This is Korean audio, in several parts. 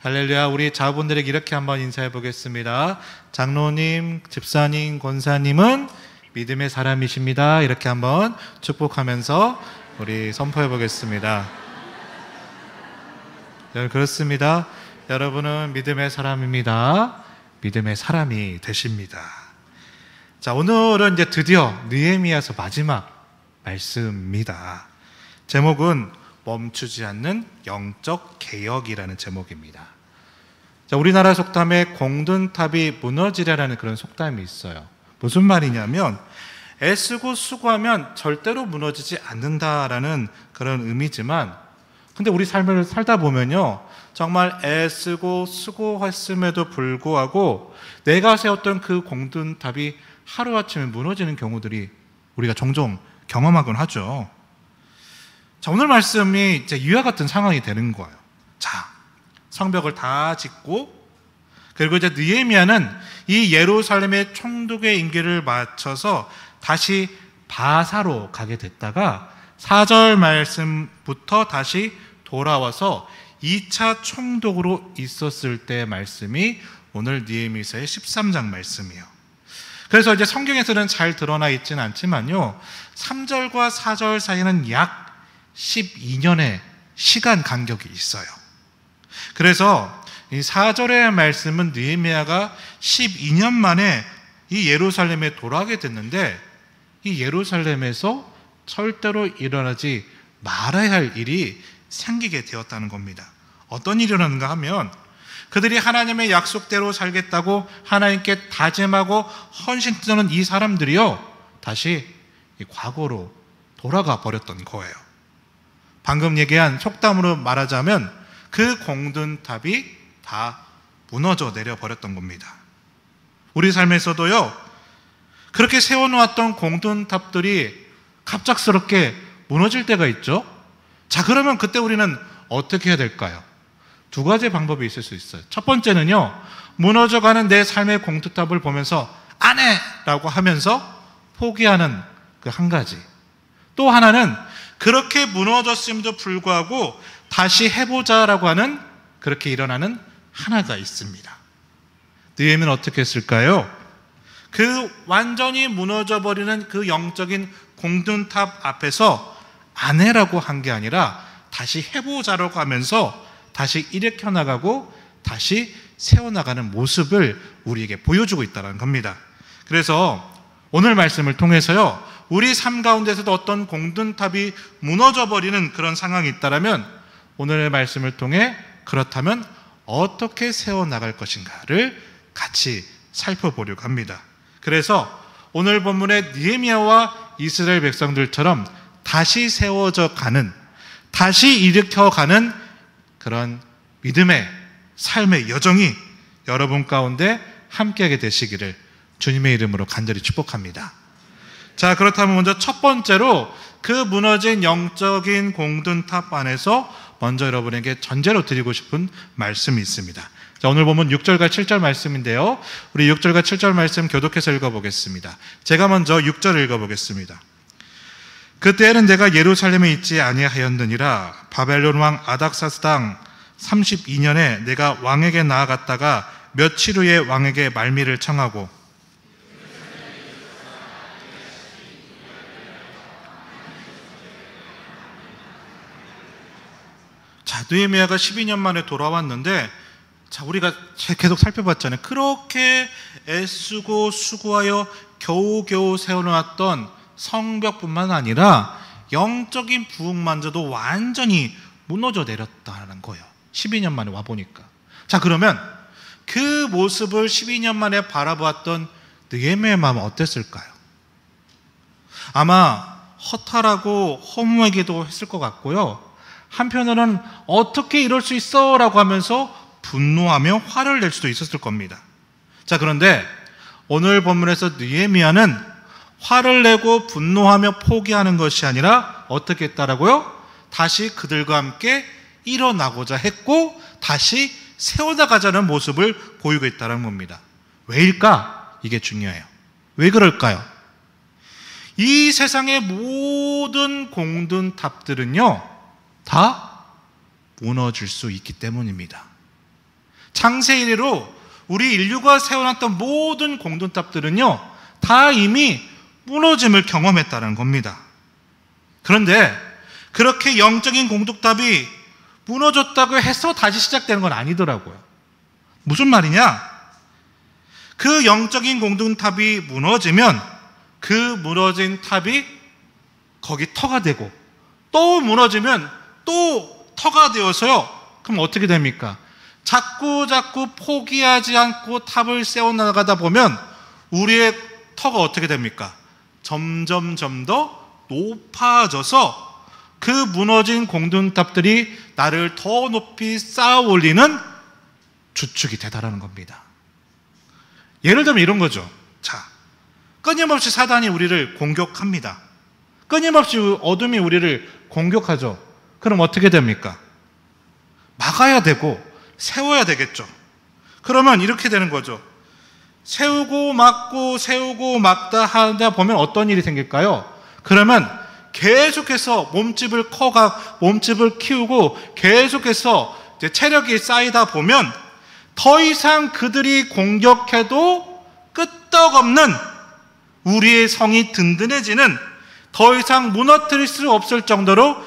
할렐루야. 우리 자분들에게 이렇게 한번 인사해 보겠습니다. 장로님, 집사님, 권사님은 믿음의 사람이십니다. 이렇게 한번 축복하면서 우리 선포해 보겠습니다. 그렇습니다. 여러분은 믿음의 사람입니다. 믿음의 사람이 되십니다. 자, 오늘은 이제 드디어 느헤미야서 마지막 말씀입니다. 제목은 멈추지 않는 영적 개혁이라는 제목입니다. 자, 우리나라 속담에 공든탑이 무너지려라는 그런 속담이 있어요. 무슨 말이냐면 애쓰고 수고하면 절대로 무너지지 않는다라는 그런 의미지만, 근데 우리 삶을 살다 보면요, 정말 애쓰고 수고했음에도 불구하고 내가 세웠던 그 공든탑이 하루아침에 무너지는 경우들이 우리가 종종 경험하곤 하죠. 자, 오늘 말씀이 이제 이와 같은 상황이 되는 거예요. 자, 성벽을 다 짓고, 그리고 이제 느헤미야는 이 예루살렘의 총독의 임기를 마쳐서 다시 바사로 가게 됐다가 4절 말씀부터 다시 돌아와서 2차 총독으로 있었을 때의 말씀이 오늘 느헤미야서의 13장 말씀이에요. 그래서 이제 성경에서는 잘 드러나 있지는 않지만요, 3절과 4절 사이에는 약 12년의 시간 간격이 있어요. 그래서 이 4절의 말씀은 느헤미야가 12년 만에 이 예루살렘에 돌아가게 됐는데, 이 예루살렘에서 절대로 일어나지 말아야 할 일이 생기게 되었다는 겁니다. 어떤 일이 일어났는가 하면, 그들이 하나님의 약속대로 살겠다고 하나님께 다짐하고 헌신하는 이 사람들이요, 다시 이 과거로 돌아가 버렸던 거예요. 방금 얘기한 속담으로 말하자면 그 공든탑이 다 무너져 내려 버렸던 겁니다. 우리 삶에서도요, 그렇게 세워놓았던 공든탑들이 갑작스럽게 무너질 때가 있죠. 자, 그러면 그때 우리는 어떻게 해야 될까요? 두 가지 방법이 있을 수 있어요. 첫 번째는요, 무너져가는 내 삶의 공든탑을 보면서 안 해! 라고 하면서 포기하는 그 한 가지. 또 하나는 그렇게 무너졌음에도 불구하고 다시 해보자라고 하는, 그렇게 일어나는 하나가 있습니다. 느헤미야는 어떻게 했을까요? 그 완전히 무너져버리는 그 영적인 공든탑 앞에서 안 해라고 한 게 아니라 다시 해보자라고 하면서 다시 일으켜 나가고 다시 세워나가는 모습을 우리에게 보여주고 있다는 겁니다. 그래서 오늘 말씀을 통해서요, 우리 삶 가운데서도 어떤 공든탑이 무너져버리는 그런 상황이 있다면 오늘의 말씀을 통해 그렇다면 어떻게 세워나갈 것인가를 같이 살펴보려고 합니다. 그래서 오늘 본문의 느헤미야와 이스라엘 백성들처럼 다시 세워져 가는, 다시 일으켜가는 그런 믿음의 삶의 여정이 여러분 가운데 함께하게 되시기를 주님의 이름으로 간절히 축복합니다. 자, 그렇다면 먼저 첫 번째로 그 무너진 영적인 공든탑 안에서 먼저 여러분에게 전제로 드리고 싶은 말씀이 있습니다. 자, 오늘 보면 6절과 7절 말씀인데요, 우리 6절과 7절 말씀 교독해서 읽어보겠습니다. 제가 먼저 6절을 읽어보겠습니다. 그때에는 내가 예루살렘에 있지 아니하였느니라. 바벨론 왕 아닥사스당 32년에 내가 왕에게 나아갔다가 며칠 후에 왕에게 말미를 청하고, 자, 느헤미야가 12년 만에 돌아왔는데, 자, 우리가 계속 살펴봤잖아요. 그렇게 애쓰고 수고하여 겨우겨우 세워놓았던 성벽뿐만 아니라 영적인 부흥만저도 완전히 무너져 내렸다는 거예요. 12년 만에 와보니까. 자, 그러면 그 모습을 12년 만에 바라보았던 느헤미야의 마음은 어땠을까요? 아마 허탈하고 허무하기도 했을 것 같고요, 한편으로는 어떻게 이럴 수 있어? 라고 하면서 분노하며 화를 낼 수도 있었을 겁니다. 자, 그런데 오늘 본문에서 느헤미야는 화를 내고 분노하며 포기하는 것이 아니라 어떻게 했다라고요? 다시 그들과 함께 일어나고자 했고 다시 세워나가자는 모습을 보이고 있다는 겁니다. 왜일까? 이게 중요해요. 왜 그럴까요? 이 세상의 모든 공든탑들은요, 다 무너질 수 있기 때문입니다. 창세 이래로 우리 인류가 세워놨던 모든 공동탑들은요, 다 이미 무너짐을 경험했다는 겁니다. 그런데 그렇게 영적인 공동탑이 무너졌다고 해서 다시 시작되는 건 아니더라고요. 무슨 말이냐? 그 영적인 공동탑이 무너지면 그 무너진 탑이 거기 터가 되고, 또 무너지면 또 터가 되어서요, 그럼 어떻게 됩니까? 자꾸 포기하지 않고 탑을 세워나가다 보면 우리의 터가 어떻게 됩니까? 점점 더 높아져서 그 무너진 공동탑들이 나를 더 높이 쌓아 올리는 주축이 되다라는 겁니다. 예를 들면 이런 거죠. 자, 끊임없이 사단이 우리를 공격합니다. 끊임없이 어둠이 우리를 공격하죠. 그럼 어떻게 됩니까? 막아야 되고 세워야 되겠죠. 그러면 이렇게 되는 거죠. 세우고 막다 하다 보면 어떤 일이 생길까요? 그러면 계속해서 몸집을 키우고 계속해서 이제 체력이 쌓이다 보면 더 이상 그들이 공격해도 끄떡없는 우리의 성이 든든해지는, 더 이상 무너뜨릴 수 없을 정도로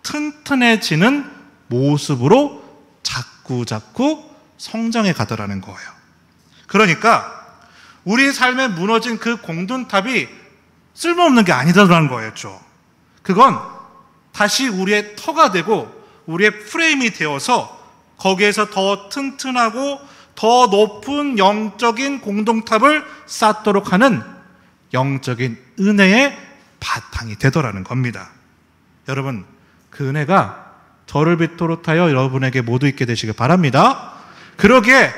튼튼해지는 모습으로 자꾸 성장해 가더라는 거예요. 그러니까 우리의 삶에 무너진 그 공동탑이 쓸모없는 게 아니더라는 거였죠. 그건 다시 우리의 터가 되고 우리의 프레임이 되어서 거기에서 더 튼튼하고 더 높은 영적인 공동탑을 쌓도록 하는 영적인 은혜의 바탕이 되더라는 겁니다. 여러분, 그 은혜가 저를 비롯하여 여러분에게 모두 있게 되시길 바랍니다. 그러기에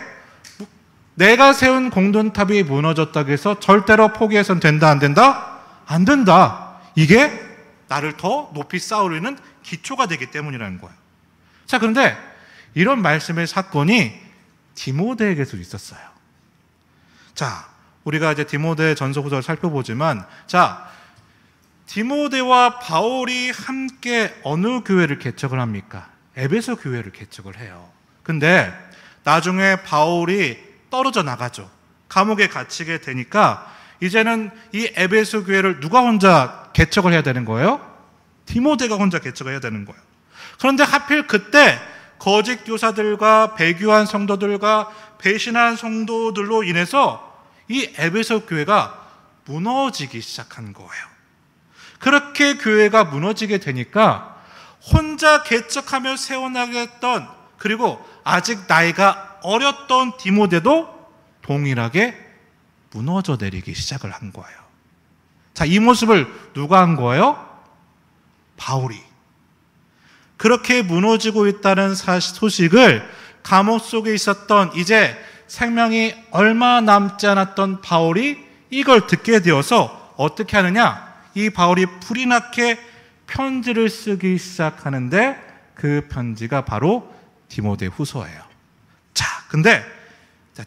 내가 세운 공동탑이 무너졌다고 해서 절대로 포기해서는 된다, 안 된다? 안 된다. 이게 나를 더 높이 쌓으려는 기초가 되기 때문이라는 거예요. 자, 그런데 이런 말씀의 사건이 디모데에게도 있었어요. 자, 우리가 이제 디모데 전서 후서를 살펴보지만, 자, 디모데와 바울이 함께 어느 교회를 개척을 합니까? 에베소 교회를 개척을 해요. 근데 나중에 바울이 떨어져 나가죠. 감옥에 갇히게 되니까 이제는 이 에베소 교회를 누가 혼자 개척을 해야 되는 거예요? 디모데가 혼자 개척을 해야 되는 거예요. 그런데 하필 그때 거짓 교사들과 배교한 성도들과 배신한 성도들로 인해서 이 에베소 교회가 무너지기 시작한 거예요. 그렇게 교회가 무너지게 되니까 혼자 개척하며 세워나가겠던, 그리고 아직 나이가 어렸던 디모데도 동일하게 무너져 내리기 시작을 한 거예요. 자, 이 모습을 누가 한 거예요? 바울이. 그렇게 무너지고 있다는 소식을 감옥 속에 있었던, 이제 생명이 얼마 남지 않았던 바울이 이걸 듣게 되어서 어떻게 하느냐? 이 바울이 불이 나게 편지를 쓰기 시작하는데 그 편지가 바로 디모데 후서예요. 자, 근데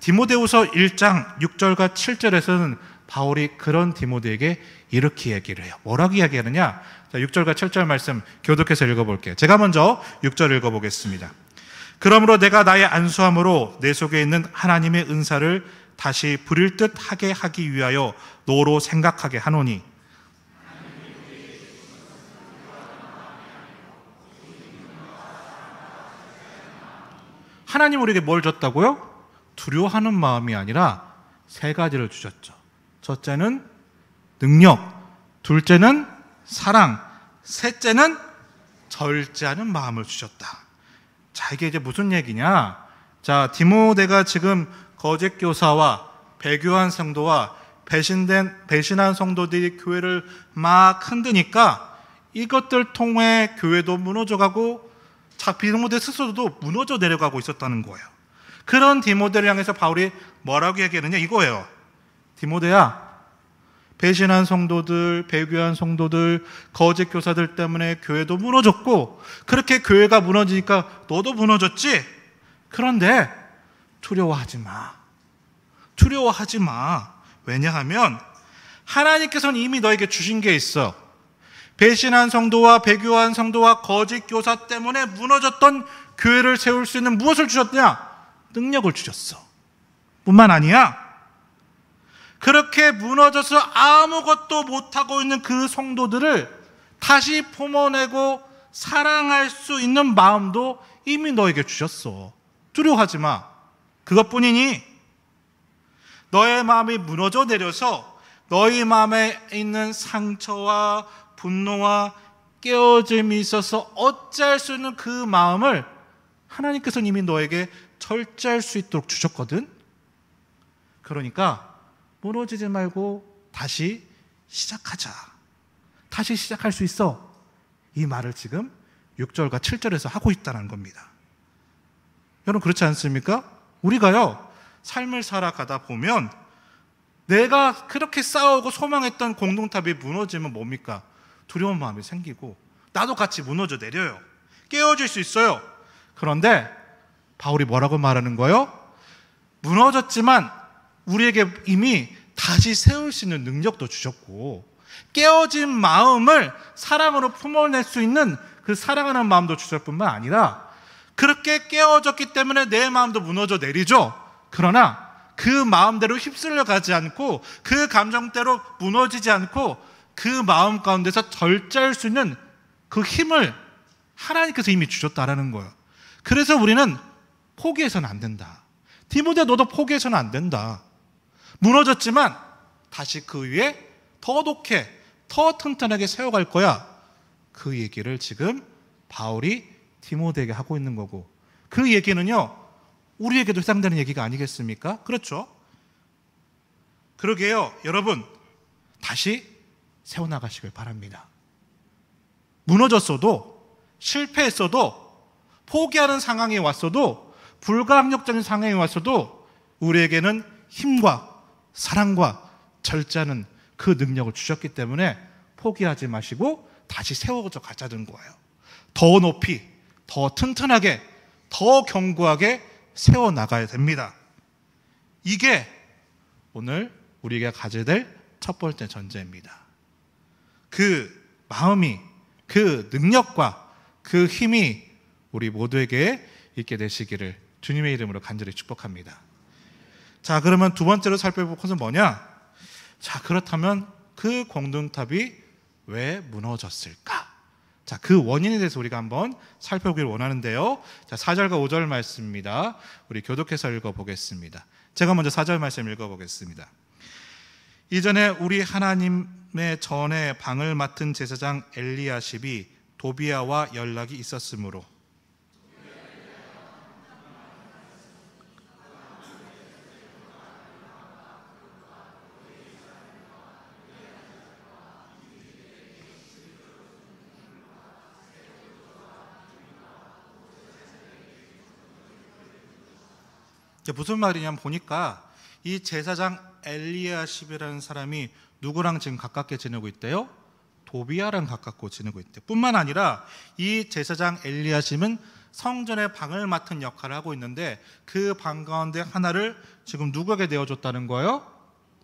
디모데후서 1장 6절과 7절에서는 바울이 그런 디모데에게 이렇게 얘기를 해요. 뭐라고 이야기하느냐? 자, 6절과 7절 말씀 교독해서 읽어볼게요. 제가 먼저 6절 읽어보겠습니다. 그러므로 내가 나의 안수함으로 내 속에 있는 하나님의 은사를 다시 부릴 듯 하게 하기 위하여 너로 생각하게 하노니, 하나님 우리에게 뭘 줬다고요? 두려워하는 마음이 아니라 세 가지를 주셨죠. 첫째는 능력, 둘째는 사랑, 셋째는 절제하는 마음을 주셨다. 자, 이게 이제 무슨 얘기냐? 자, 디모데가 지금 거짓 교사와 배교한 성도와 배신한 성도들이 교회를 막 흔드니까 이것들 통해 교회도 무너져가고 디모데 스스로도 무너져 내려가고 있었다는 거예요. 그런 디모데를 향해서 바울이 뭐라고 얘기하느냐 이거예요. 디모데야, 배신한 성도들, 배교한 성도들, 거짓 교사들 때문에 교회도 무너졌고, 그렇게 교회가 무너지니까 너도 무너졌지? 그런데 두려워하지 마. 두려워하지 마. 왜냐하면 하나님께서는 이미 너에게 주신 게 있어. 배신한 성도와 배교한 성도와 거짓 교사 때문에 무너졌던 교회를 세울 수 있는 무엇을 주셨냐? 능력을 주셨어. 뿐만 아니야, 그렇게 무너져서 아무것도 못하고 있는 그 성도들을 다시 품어내고 사랑할 수 있는 마음도 이미 너에게 주셨어. 두려워하지 마. 그것뿐이니 너의 마음이 무너져 내려서 너희 마음에 있는 상처와 분노와 깨어짐이 있어서 어찌할 수 있는 그 마음을 하나님께서는 이미 너에게 절제할 수 있도록 주셨거든. 그러니까 무너지지 말고 다시 시작하자. 다시 시작할 수 있어. 이 말을 지금 6절과 7절에서 하고 있다는 겁니다. 여러분, 그렇지 않습니까? 우리가요, 삶을 살아가다 보면 내가 그렇게 싸우고 소망했던 공동탑이 무너지면 뭡니까? 두려운 마음이 생기고 나도 같이 무너져 내려요. 깨어질 수 있어요. 그런데 바울이 뭐라고 말하는 거예요? 무너졌지만 우리에게 이미 다시 세울 수 있는 능력도 주셨고, 깨어진 마음을 사랑으로 품어낼 수 있는 그 사랑하는 마음도 주실 뿐만 아니라, 그렇게 깨어졌기 때문에 내 마음도 무너져 내리죠. 그러나 그 마음대로 휩쓸려 가지 않고, 그 감정대로 무너지지 않고, 그 마음 가운데서 절제할 수 있는 그 힘을 하나님께서 이미 주셨다라는 거예요. 그래서 우리는 포기해서는 안 된다. 디모데, 너도 포기해서는 안 된다. 무너졌지만 다시 그 위에 더 높게, 더 튼튼하게 세워갈 거야. 그 얘기를 지금 바울이 디모데에게 하고 있는 거고, 그 얘기는요, 우리에게도 해당되는 얘기가 아니겠습니까? 그렇죠? 그러게요. 여러분, 다시 세워나가시길 바랍니다. 무너졌어도, 실패했어도, 포기하는 상황이 왔어도, 불가항력적인 상황이 왔어도 우리에게는 힘과 사랑과 절제하는 그 능력을 주셨기 때문에 포기하지 마시고 다시 세워져 가자는 거예요. 더 높이, 더 튼튼하게, 더 견고하게 세워나가야 됩니다. 이게 오늘 우리가 가져야 될 첫 번째 전제입니다. 그 마음이, 그 능력과 그 힘이 우리 모두에게 있게 되시기를 주님의 이름으로 간절히 축복합니다. 자, 그러면 두 번째로 살펴볼 것은 뭐냐? 자, 그렇다면 그 공동탑이 왜 무너졌을까? 자, 그 원인에 대해서 우리가 한번 살펴보길 원하는데요. 자, 4절과 5절 말씀입니다. 우리 교독해서 읽어보겠습니다. 제가 먼저 4절 말씀 읽어보겠습니다. 이전에 우리 하나님의 전에 방을 맡은 제사장 엘리야십이 도비야와 연락이 있었으므로 무슨 말이냐면, 보니까 이 제사장 엘리야십이라는 사람이 누구랑 지금 가깝게 지내고 있대요? 도비야랑 가깝고 지내고 있대요. 뿐만 아니라 이 제사장 엘리야십은 성전의 방을 맡은 역할을 하고 있는데, 그 방 가운데 하나를 지금 누구에게 내어줬다는 거예요?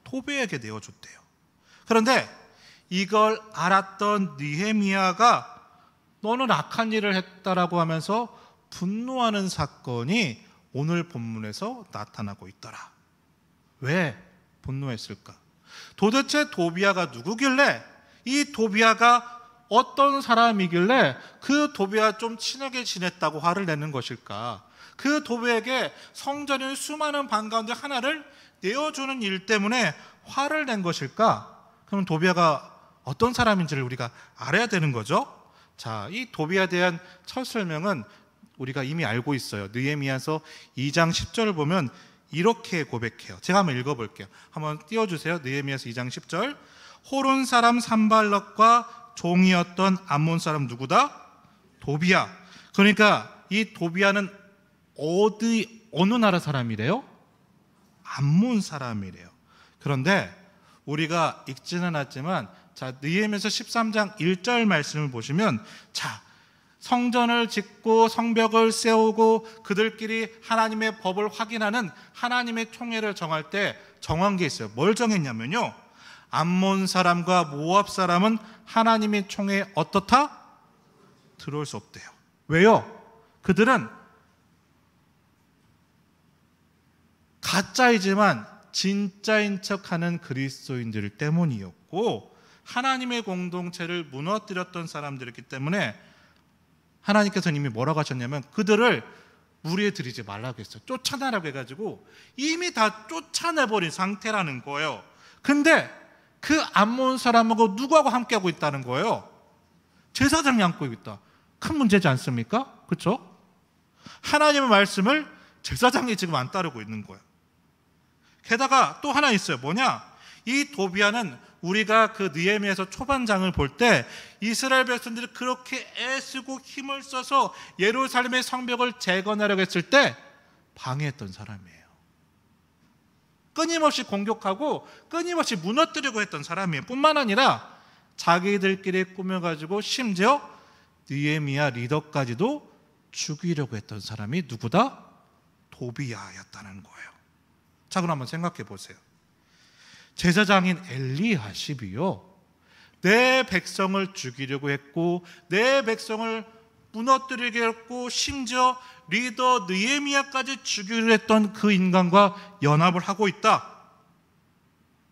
도비야에게 내어줬대요. 그런데 이걸 알았던 느헤미야가 너는 악한 일을 했다라고 하면서 분노하는 사건이 오늘 본문에서 나타나고 있더라. 왜 분노했을까? 도대체 도비야가 누구길래, 이 도비야가 어떤 사람이길래 그 도비야와 좀 친하게 지냈다고 화를 내는 것일까? 그 도비야에게 성전의 수많은 방 가운데 하나를 내어주는 일 때문에 화를 낸 것일까? 그럼 도비야가 어떤 사람인지를 우리가 알아야 되는 거죠. 자, 이 도비야에 대한 첫 설명은 우리가 이미 알고 있어요. 느헤미야서 2장 10절을 보면 이렇게 고백해요. 제가 한번 읽어볼게요. 한번 띄워주세요. 느헤미야서 2장 10절. 호론 사람 산발락과 종이었던 암몬 사람 누구다? 도비야. 그러니까 이 도비야는 어느 나라 사람이래요? 암몬 사람이래요. 그런데 우리가 읽지는 않지만, 자, 느헤미야서 13장 1절 말씀을 보시면, 자, 성전을 짓고 성벽을 세우고 그들끼리 하나님의 법을 확인하는 하나님의 총회를 정할 때 정한 게 있어요. 뭘 정했냐면요, 암몬 사람과 모압 사람은 하나님의 총회에 어떻다? 들어올 수 없대요. 왜요? 그들은 가짜이지만 진짜인 척하는 그리스도인들 때문이었고, 하나님의 공동체를 무너뜨렸던 사람들이기 때문에 하나님께서 이미 뭐라고 하셨냐면 그들을 무리에 들이지 말라고 했어요. 쫓아내라고 해가지고 이미 다 쫓아내버린 상태라는 거예요. 근데 그 암몬 사람하고 누구하고 함께하고 있다는 거예요? 제사장이 함께 있다. 큰 문제지 않습니까? 그렇죠? 하나님의 말씀을 제사장이 지금 안 따르고 있는 거예요. 게다가 또 하나 있어요. 뭐냐? 이 도비아는 우리가 그 느헤미야서 초반장을 볼 때 이스라엘 백성들이 그렇게 애쓰고 힘을 써서 예루살렘의 성벽을 재건하려고 했을 때 방해했던 사람이에요. 끊임없이 공격하고 끊임없이 무너뜨리고 했던 사람이에요. 뿐만 아니라 자기들끼리 꾸며가지고 심지어 느헤미야 리더까지도 죽이려고 했던 사람이 누구다? 도비아였다는 거예요. 자, 그럼 한번 생각해 보세요. 제사장인 엘리야십이요, 내 백성을 죽이려고 했고 내 백성을 무너뜨리게 했고 심지어 리더 느헤미야까지 죽이려 했던 그 인간과 연합을 하고 있다.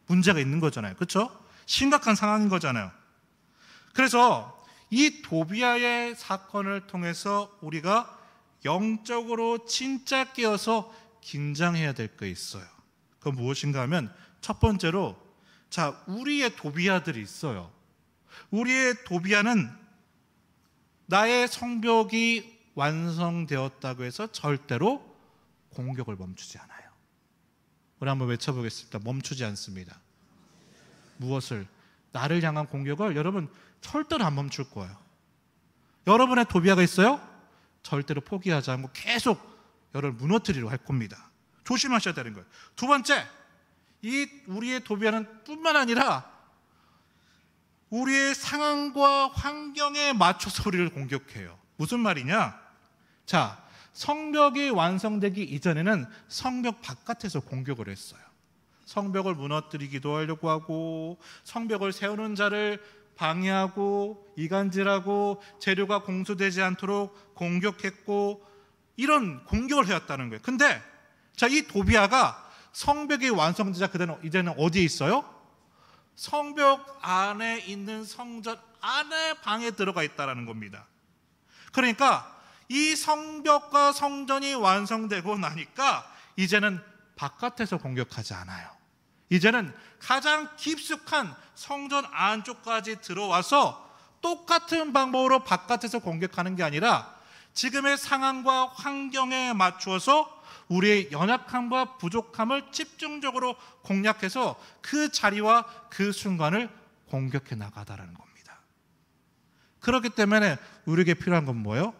문제가 있는 거잖아요. 그렇죠? 심각한 상황인 거잖아요. 그래서 이 도비아의 사건을 통해서 우리가 영적으로 진짜 깨어서 긴장해야 될 게 있어요. 그건 무엇인가 하면 첫 번째로, 자, 우리의 도비아들이 있어요. 우리의 도비아는 나의 성벽이 완성되었다고 해서 절대로 공격을 멈추지 않아요. 우리 한번 외쳐보겠습니다. 멈추지 않습니다. 무엇을? 나를 향한 공격을 여러분 절대로 안 멈출 거예요. 여러분의 도비아가 있어요? 절대로 포기하지 않고 계속 여러분을 무너뜨리려 할 겁니다. 조심하셔야 되는 거예요. 두 번째, 이 우리의 도비아는 뿐만 아니라 우리의 상황과 환경에 맞춰서 우리를 공격해요. 무슨 말이냐? 자, 성벽이 완성되기 이전에는 성벽 바깥에서 공격을 했어요. 성벽을 무너뜨리기도 하려고 하고 성벽을 세우는 자를 방해하고 이간질하고 재료가 공수되지 않도록 공격했고 이런 공격을 해왔다는 거예요. 근데 자, 이 도비아가 성벽이 완성되자 그대는 이제는 어디에 있어요? 성벽 안에 있는 성전 안에 방에 들어가 있다는 겁니다. 그러니까 이 성벽과 성전이 완성되고 나니까 이제는 바깥에서 공격하지 않아요. 이제는 가장 깊숙한 성전 안쪽까지 들어와서 똑같은 방법으로 바깥에서 공격하는 게 아니라 지금의 상황과 환경에 맞추어서 우리의 연약함과 부족함을 집중적으로 공략해서 그 자리와 그 순간을 공격해 나가다라는 겁니다. 그렇기 때문에 우리에게 필요한 건 뭐예요?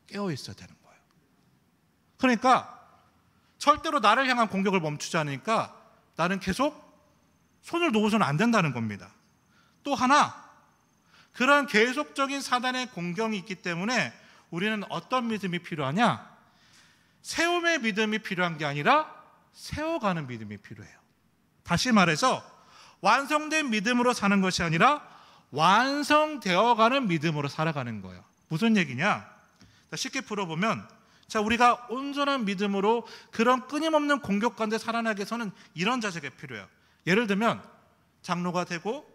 깨어 있어야 되는 거예요. 그러니까 절대로 나를 향한 공격을 멈추지 않으니까 나는 계속 손을 놓아서는 안 된다는 겁니다. 또 하나, 그런 계속적인 사단의 공격이 있기 때문에 우리는 어떤 믿음이 필요하냐? 세움의 믿음이 필요한 게 아니라 세워가는 믿음이 필요해요. 다시 말해서 완성된 믿음으로 사는 것이 아니라 완성되어가는 믿음으로 살아가는 거예요. 무슨 얘기냐? 쉽게 풀어보면, 자, 우리가 온전한 믿음으로 그런 끊임없는 공격 가운데 살아나기 위해서는 이런 자세가 필요해요. 예를 들면 장로가 되고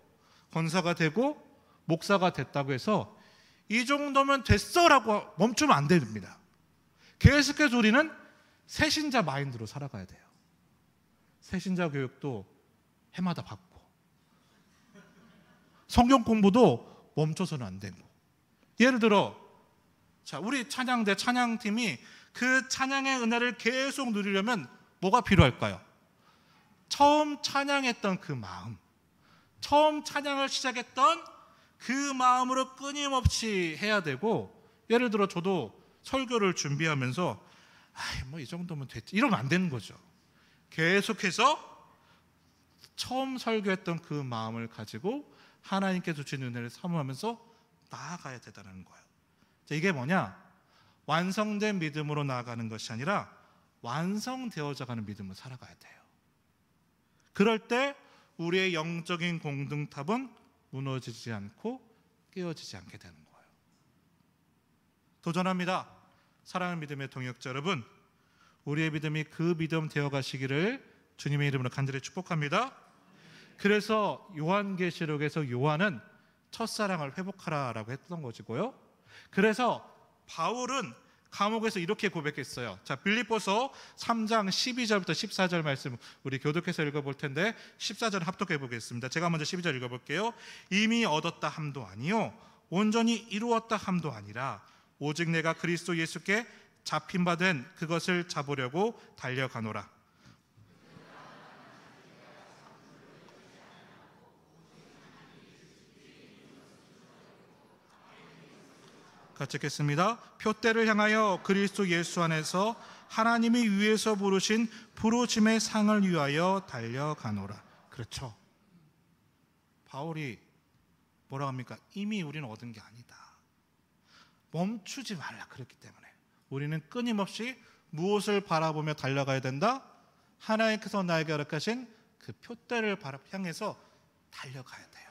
권사가 되고 목사가 됐다고 해서 이 정도면 됐어라고 멈추면 안 됩니다. 계속해서 우리는 새신자 마인드로 살아가야 돼요. 새신자 교육도 해마다 받고 성경 공부도 멈춰서는 안 되고, 예를 들어 자, 우리 찬양대 찬양팀이 그 찬양의 은혜를 계속 누리려면 뭐가 필요할까요? 처음 찬양했던 그 마음, 처음 찬양을 시작했던 그 마음으로 끊임없이 해야 되고, 예를 들어 저도 설교를 준비하면서 뭐 이 정도면 됐지 이러면 안 되는 거죠. 계속해서 처음 설교했던 그 마음을 가지고 하나님께서 주신 은혜를 사모하면서 나아가야 되다는 거예요. 자, 이게 뭐냐? 완성된 믿음으로 나아가는 것이 아니라 완성되어져 가는 믿음으로 살아가야 돼요. 그럴 때 우리의 영적인 공동탑은 무너지지 않고 깨어지지 않게 되는 거예요. 도전합니다. 사랑하는 믿음의 동역자 여러분, 우리의 믿음이 그 믿음 되어 가시기를 주님의 이름으로 간절히 축복합니다. 그래서 요한계시록에서 요한은 첫사랑을 회복하라라고 했던 것이고요. 그래서 바울은 감옥에서 이렇게 고백했어요. 자, 빌립보서 3장 12절부터 14절 말씀 우리 교독해서 읽어볼 텐데 14절 합독해 보겠습니다. 제가 먼저 12절 읽어볼게요. 이미 얻었다 함도 아니요 온전히 이루었다 함도 아니라 오직 내가 그리스도 예수께 잡힌 바 된 그것을 잡으려고 달려가노라. 같이 읽겠습니다. 표대를 향하여 그리스도 예수 안에서 하나님이 위에서 부르신 부르심의 상을 위하여 달려가노라. 그렇죠. 바울이 뭐라고 합니까? 이미 우리는 얻은 게 아니다. 멈추지 말라 그랬기 때문에 우리는 끊임없이 무엇을 바라보며 달려가야 된다? 하나님께서 나에게 허락하신 그 표대를 향해서 달려가야 돼요.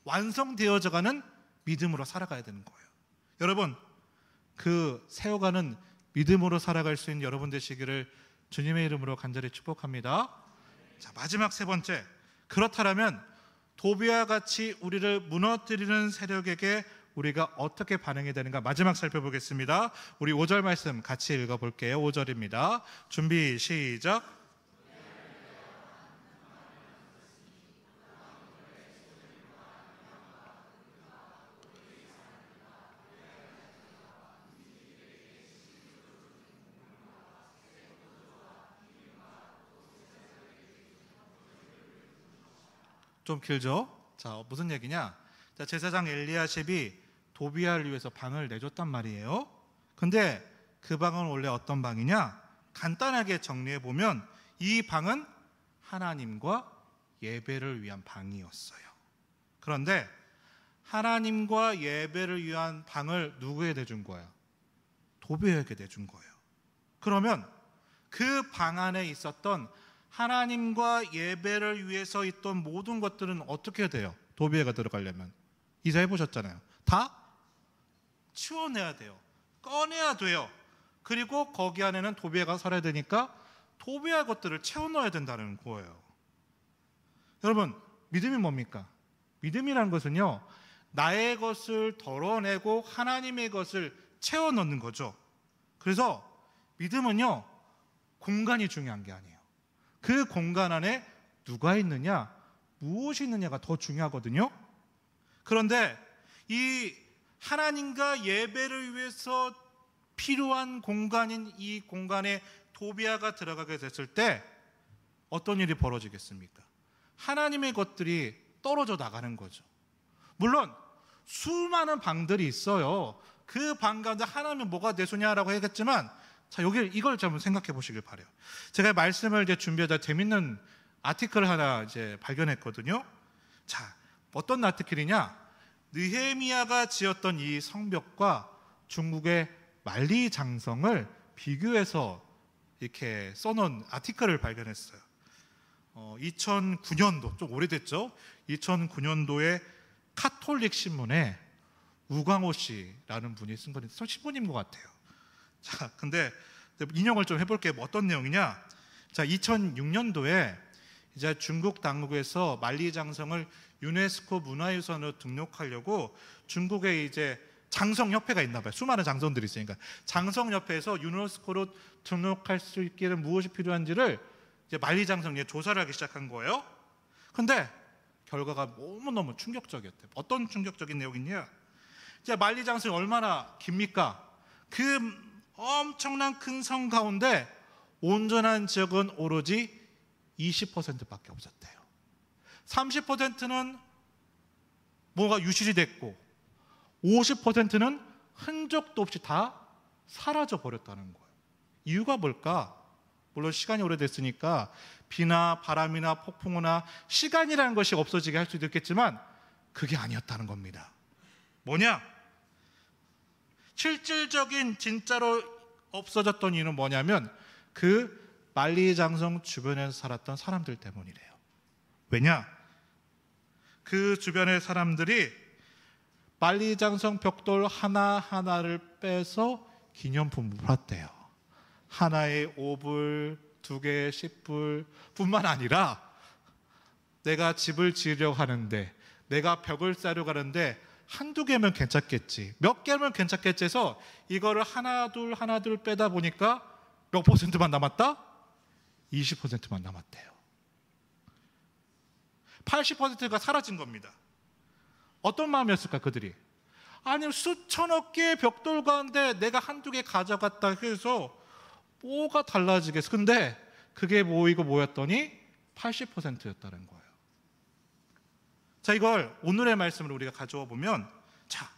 완성되어져가는 믿음으로 살아가야 되는 거예요. 여러분, 그 세워가는 믿음으로 살아갈 수 있는 여러분 되시기를 주님의 이름으로 간절히 축복합니다. 자, 마지막 세 번째, 그렇다면 도비와 같이 우리를 무너뜨리는 세력에게 우리가 어떻게 반응해야 되는가 마지막 살펴보겠습니다. 우리 5절 말씀 같이 읽어볼게요. 5절입니다. 준비 시작. 좀 길죠? 자, 무슨 얘기냐? 자, 제사장 엘리야십이 도비아를 위해서 방을 내줬단 말이에요. 근데 그 방은 원래 어떤 방이냐? 간단하게 정리해 보면 이 방은 하나님과 예배를 위한 방이었어요. 그런데 하나님과 예배를 위한 방을 누구에게 내준 거야? 도비아에게 내준 거예요. 그러면 그 방 안에 있었던 하나님과 예배를 위해서 있던 모든 것들은 어떻게 돼요? 도비아가 들어가려면 이사해 보셨잖아요. 다 치워내야 돼요. 꺼내야 돼요. 그리고 거기 안에는 도비아가 살아야 되니까 도비아 것들을 채워넣어야 된다는 거예요. 여러분, 믿음이 뭡니까? 믿음이라는 것은요, 나의 것을 덜어내고 하나님의 것을 채워넣는 거죠. 그래서 믿음은요, 공간이 중요한 게 아니에요. 그 공간 안에 누가 있느냐, 무엇이 있느냐가 더 중요하거든요. 그런데 이 하나님과 예배를 위해서 필요한 공간인 이 공간에 도비아가 들어가게 됐을 때 어떤 일이 벌어지겠습니까? 하나님의 것들이 떨어져 나가는 거죠. 물론 수많은 방들이 있어요. 그 방 가운데 하나님이 뭐가 내수냐라고 하겠지만, 자, 이걸 좀 생각해 보시길 바래요. 제가 말씀을 이제 준비하다 재밌는 아티클을 하나 이제 발견했거든요. 자, 어떤 아티클이냐? 느헤미야가 지었던 이 성벽과 중국의 만리장성을 비교해서 이렇게 써놓은 아티클을 발견했어요. 2009년도, 좀 오래됐죠? 2009년도에 카톨릭 신문에 우광호 씨라는 분이 쓴 건데, 신부님 것 같아요. 자, 근데 인용을 좀 해볼게요. 어떤 내용이냐? 자, 2006년도에 이제 중국 당국에서 만리장성을 유네스코 문화유산으로 등록하려고 중국에 이제 장성협회가 있나 봐요. 수많은 장성들이 있으니까. 장성협회에서 유네스코로 등록할 수 있기에는 무엇이 필요한지를 이제 만리장성에 조사를 하기 시작한 거예요. 근데 결과가 너무너무 충격적이었대요. 어떤 충격적인 내용이냐? 이제 만리장성이 얼마나 깁니까? 그 엄청난 큰 성 가운데 온전한 지역은 오로지 20%밖에 없었대요. 30%는 뭐가 유실이 됐고 50%는 흔적도 없이 다 사라져 버렸다는 거예요. 이유가 뭘까? 물론 시간이 오래됐으니까 비나 바람이나 폭풍우나 시간이라는 것이 없어지게 할 수도 있겠지만 그게 아니었다는 겁니다. 뭐냐? 실질적인 진짜로 없어졌던 이유는 뭐냐면 그 만리장성 주변에서 살았던 사람들 때문이래요. 왜냐? 그 주변의 사람들이 만리장성 벽돌 하나하나를 빼서 기념품으로 팔았대요. 하나에 5불, 2개에 10불 뿐만 아니라 내가 집을 지으려고 하는데, 내가 벽을 쌓으려고 하는데 한두 개면 괜찮겠지, 몇 개면 괜찮겠지 해서 이거를 하나 둘 빼다 보니까 몇 퍼센트만 남았다? 20%만 남았대요. 80%가 사라진 겁니다. 어떤 마음이었을까 그들이? 아니, 수천억 개의 벽돌 가운데 내가 한두 개 가져갔다 해서 뭐가 달라지겠어. 근데 그게 뭐였더니 80%였다는 거예요. 자, 이걸 오늘의 말씀으로 우리가 가져와 보면, 자,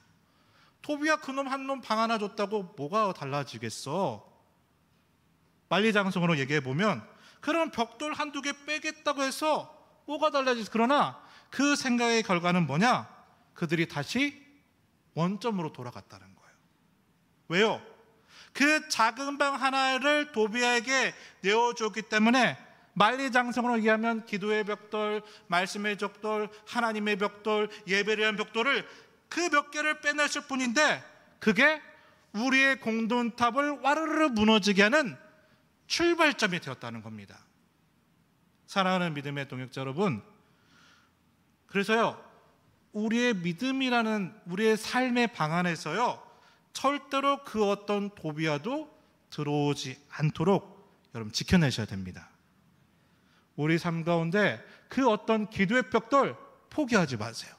토비야 그놈 한 놈 방 하나 줬다고 뭐가 달라지겠어? 만리장성으로 얘기해 보면, 그럼 벽돌 한두 개 빼겠다고 해서 뭐가 달라지겠어? 그러나 그 생각의 결과는 뭐냐? 그들이 다시 원점으로 돌아갔다는 거예요. 왜요? 그 작은 방 하나를 도비아에게 내어줬기 때문에 만리장성으로 얘기하면 기도의 벽돌, 말씀의 벽돌, 하나님의 벽돌, 예배를 위한 벽돌을 그 몇 개를 빼냈을 뿐인데, 그게 우리의 공동탑을 와르르 무너지게 하는 출발점이 되었다는 겁니다. 사랑하는 믿음의 동역자 여러분, 그래서요, 우리의 믿음이라는 우리의 삶의 방 안에서요, 절대로 그 어떤 도비아도 들어오지 않도록 여러분 지켜내셔야 됩니다. 우리 삶 가운데 그 어떤 기도의 벽돌 포기하지 마세요.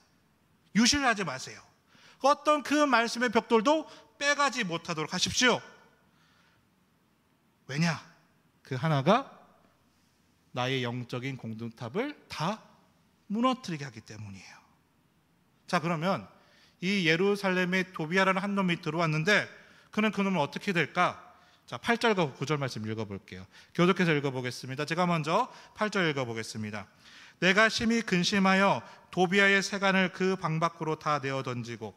유실하지 마세요. 어떤 그 말씀의 벽돌도 빼가지 못하도록 하십시오. 왜냐? 그 하나가 나의 영적인 공동탑을 다 무너뜨리게 하기 때문이에요. 자, 그러면 이 예루살렘에 도비아라는 한 놈이 들어왔는데, 그는 그 놈은 어떻게 될까? 자, 8절과 9절 말씀 읽어볼게요. 교독해서 읽어보겠습니다. 제가 먼저 8절 읽어보겠습니다. 내가 심히 근심하여 도비아의 세간을 그 방 밖으로 다 내어 던지고,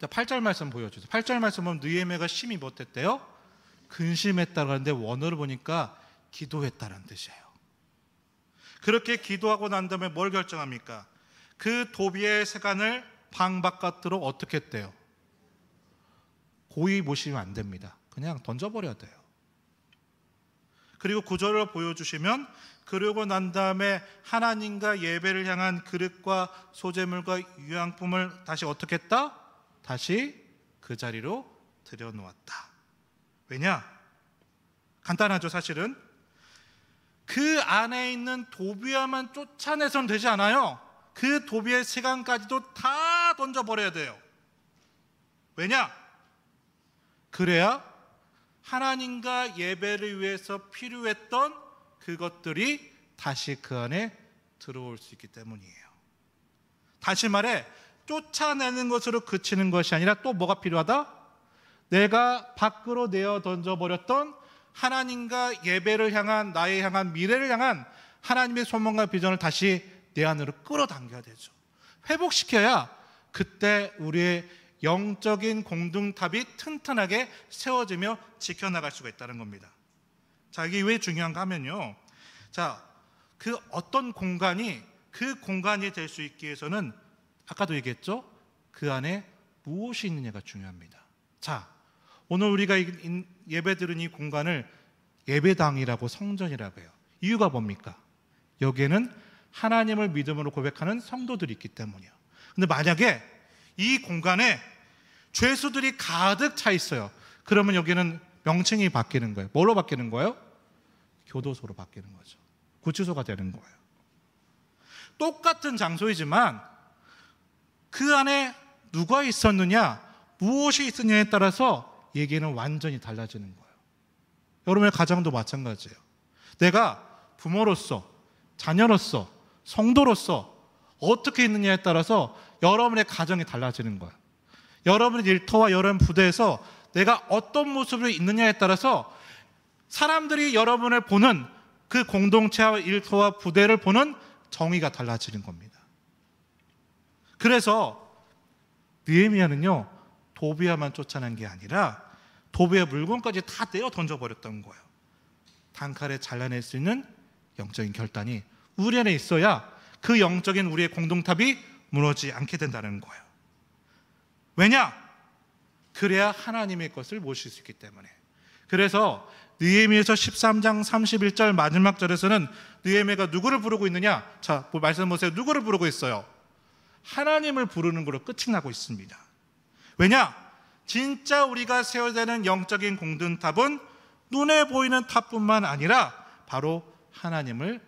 자, 8절 말씀 보여주세요. 8절 말씀은 느헤미야가 심히 못했대요? 근심했다고 하는데 원어를 보니까 기도했다는 뜻이에요. 그렇게 기도하고 난 다음에 뭘 결정합니까? 그 도비아의 세간을 방 바깥으로 어떻게 했대요? 고이 모시면 안 됩니다. 그냥 던져버려야 돼요. 그리고 구절을 보여주시면, 그러고 난 다음에 하나님과 예배를 향한 그릇과 소재물과 유향품을 다시 어떻게 했다? 다시 그 자리로 들여놓았다. 왜냐? 간단하죠. 사실은 그 안에 있는 도비아만 쫓아내서는 되지 않아요. 그 도비아의 세간까지도 다 던져버려야 돼요. 왜냐? 그래야 하나님과 예배를 위해서 필요했던 그것들이 다시 그 안에 들어올 수 있기 때문이에요. 다시 말해, 쫓아내는 것으로 그치는 것이 아니라 또 뭐가 필요하다? 내가 밖으로 내어 던져버렸던 하나님과 예배를 향한, 나의 향한, 미래를 향한 하나님의 소망과 비전을 다시 내 안으로 끌어당겨야 되죠. 회복시켜야 그때 우리의 영적인 공동탑이 튼튼하게 세워지며 지켜나갈 수가 있다는 겁니다. 자, 이게 왜 중요한가 하면요, 자, 그 어떤 공간이 그 공간이 될 수 있기 위해서는 아까도 얘기했죠? 그 안에 무엇이 있느냐가 중요합니다. 자, 오늘 우리가 예배 드린 이 공간을 예배당이라고, 성전이라고 해요. 이유가 뭡니까? 여기에는 하나님을 믿음으로 고백하는 성도들이 있기 때문이에요. 근데 만약에 이 공간에 죄수들이 가득 차 있어요. 그러면 여기는 명칭이 바뀌는 거예요. 뭘로 바뀌는 거예요? 교도소로 바뀌는 거죠. 구치소가 되는 거예요. 똑같은 장소이지만 그 안에 누가 있었느냐, 무엇이 있었느냐에 따라서 얘기는 완전히 달라지는 거예요. 여러분의 가정도 마찬가지예요. 내가 부모로서, 자녀로서, 성도로서 어떻게 있느냐에 따라서 여러분의 가정이 달라지는 거예요. 여러분의 일터와 여러분 부대에서 내가 어떤 모습으로 있느냐에 따라서 사람들이 여러분을 보는 그 공동체와 일터와 부대를 보는 정의가 달라지는 겁니다. 그래서 느헤미야는요, 도비아만 쫓아낸 게 아니라 도비아 물건까지 다 떼어 던져버렸던 거예요. 단칼에 잘라낼 수 있는 영적인 결단이 우리 안에 있어야 그 영적인 우리의 공동탑이 무너지지 않게 된다는 거예요. 왜냐? 그래야 하나님의 것을 모실 수 있기 때문에. 그래서 느헤미야서 13장 31절 마지막 절에서는 느헤미야가 누구를 부르고 있느냐? 자, 말씀 보세요. 누구를 부르고 있어요? 하나님을 부르는 걸로 끝이 나고 있습니다. 왜냐? 진짜 우리가 세워야 되는 영적인 공든탑은 눈에 보이는 탑뿐만 아니라 바로 하나님을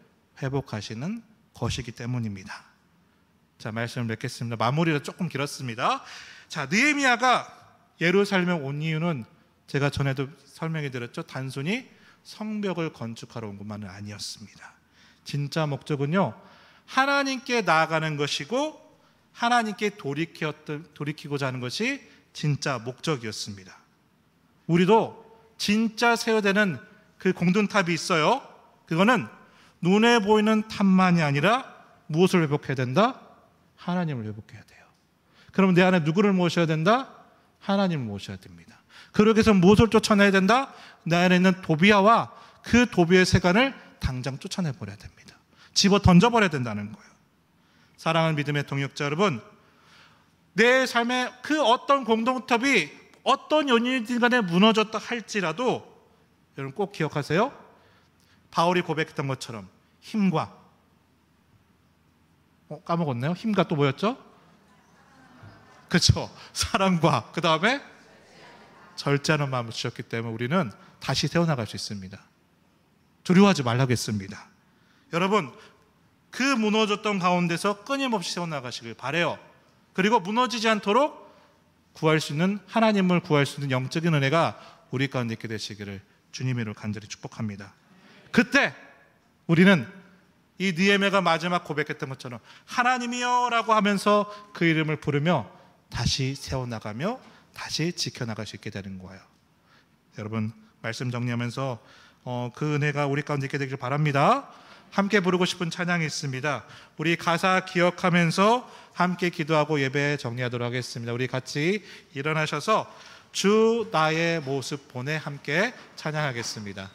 회복하시는 것이기 때문입니다. 자, 말씀을 맺겠습니다. 마무리가 조금 길었습니다. 자, 느헤미야가 예루살렘에 온 이유는 제가 전에도 설명해 드렸죠. 단순히 성벽을 건축하러 온 것만은 아니었습니다. 진짜 목적은요, 하나님께 나아가는 것이고 하나님께 돌이키고자 하는 것이 진짜 목적이었습니다. 우리도 진짜 세워야 되는 그 공든탑이 있어요. 그거는 눈에 보이는 탑만이 아니라 무엇을 회복해야 된다? 하나님을 회복해야 돼요. 그럼 내 안에 누구를 모셔야 된다? 하나님을 모셔야 됩니다. 그러기 위해서 무엇을 쫓아내야 된다? 내 안에 있는 도비아와 그 도비의 세간을 당장 쫓아내버려야 됩니다. 집어 던져버려야 된다는 거예요. 사랑하는 믿음의 동역자 여러분, 내 삶의 그 어떤 공동탑이 어떤 연인이든 간에 무너졌다 할지라도 여러분 꼭 기억하세요. 바울이 고백했던 것처럼 힘과 까먹었네요. 힘과 또 뭐였죠? 그렇죠. 사랑과 그 다음에 절제하는 마음을 주셨기 때문에 우리는 다시 세워나갈 수 있습니다. 두려워하지 말라고 했습니다. 여러분, 그 무너졌던 가운데서 끊임없이 세워나가시길 바라요. 그리고 무너지지 않도록 구할 수 있는, 하나님을 구할 수 있는 영적인 은혜가 우리 가운데 있게 되시기를 주님의 이름으로 간절히 축복합니다. 그때 우리는 이 느헤미야가 마지막 고백했던 것처럼 하나님이여 라고 하면서 그 이름을 부르며 다시 세워나가며 다시 지켜나갈 수 있게 되는 거예요. 여러분, 말씀 정리하면서 그 은혜가 우리 가운데 있게 되길 바랍니다. 함께 부르고 싶은 찬양이 있습니다. 우리 가사 기억하면서 함께 기도하고 예배 정리하도록 하겠습니다. 우리 같이 일어나셔서 주 나의 모습 보내 함께 찬양하겠습니다.